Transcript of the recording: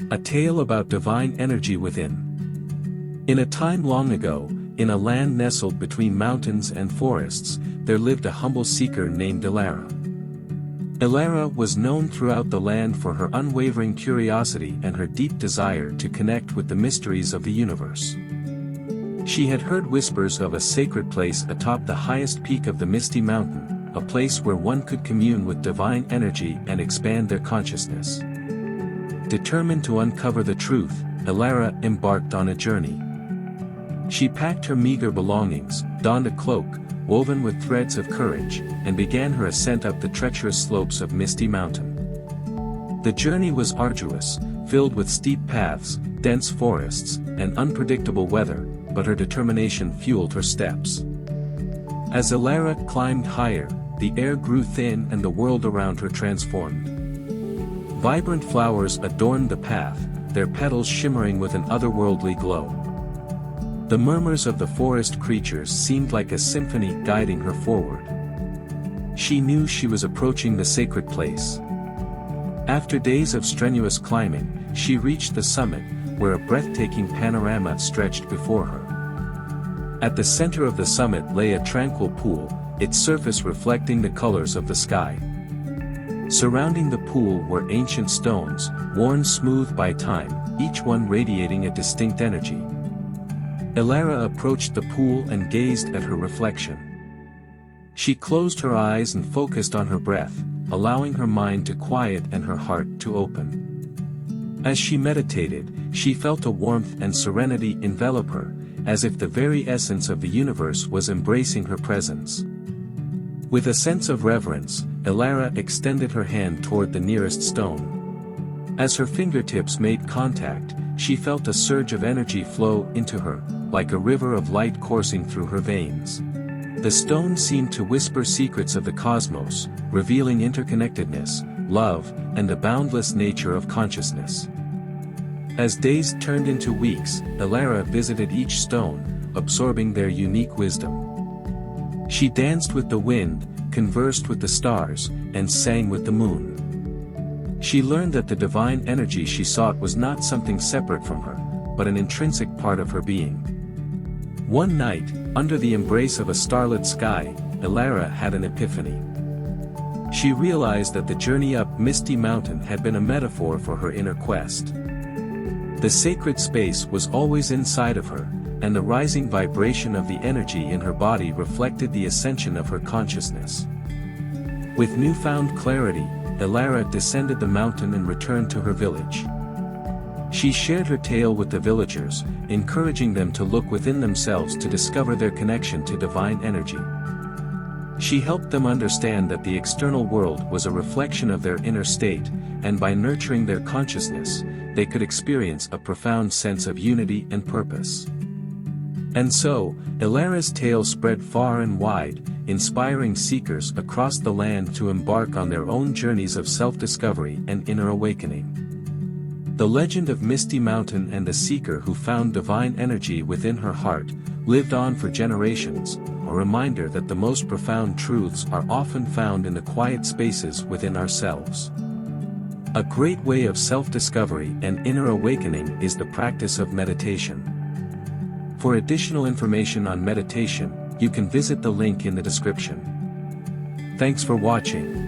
A tale about divine energy within. In a time long ago, in a land nestled between mountains and forests, there lived a humble seeker named Elara. Elara was known throughout the land for her unwavering curiosity and her deep desire to connect with the mysteries of the universe. She had heard whispers of a sacred place atop the highest peak of the Misty Mountain, a place where one could commune with divine energy and expand their consciousness. Determined to uncover the truth, Elara embarked on a journey. She packed her meager belongings, donned a cloak, woven with threads of courage, and began her ascent up the treacherous slopes of Misty Mountain. The journey was arduous, filled with steep paths, dense forests, and unpredictable weather, but her determination fueled her steps. As Elara climbed higher, the air grew thin and the world around her transformed. Vibrant flowers adorned the path, their petals shimmering with an otherworldly glow. The murmurs of the forest creatures seemed like a symphony guiding her forward. She knew she was approaching the sacred place. After days of strenuous climbing, she reached the summit, where a breathtaking panorama stretched before her. At the center of the summit lay a tranquil pool, its surface reflecting the colors of the sky. Surrounding the pool were ancient stones, worn smooth by time, each one radiating a distinct energy. Elara approached the pool and gazed at her reflection. She closed her eyes and focused on her breath, allowing her mind to quiet and her heart to open. As she meditated, she felt a warmth and serenity envelop her, as if the very essence of the universe was embracing her presence. With a sense of reverence, Elara extended her hand toward the nearest stone. As her fingertips made contact, she felt a surge of energy flow into her, like a river of light coursing through her veins. The stone seemed to whisper secrets of the cosmos, revealing interconnectedness, love, and the boundless nature of consciousness. As days turned into weeks, Elara visited each stone, absorbing their unique wisdom. She danced with the wind, conversed with the stars, and sang with the moon. She learned that the divine energy she sought was not something separate from her, but an intrinsic part of her being. One night, under the embrace of a starlit sky, Elara had an epiphany. She realized that the journey up Misty Mountain had been a metaphor for her inner quest. The sacred space was always inside of her, and the rising vibration of the energy in her body reflected the ascension of her consciousness. With newfound clarity, Elara descended the mountain and returned to her village. She shared her tale with the villagers, encouraging them to look within themselves to discover their connection to divine energy. She helped them understand that the external world was a reflection of their inner state, and by nurturing their consciousness, they could experience a profound sense of unity and purpose. And so, Elara's tale spread far and wide, inspiring seekers across the land to embark on their own journeys of self-discovery and inner awakening. The legend of Misty Mountain and the seeker who found divine energy within her heart lived on for generations, a reminder that the most profound truths are often found in the quiet spaces within ourselves. A great way of self-discovery and inner awakening is the practice of meditation. For additional information on meditation, you can visit the link in the description. Thanks for watching.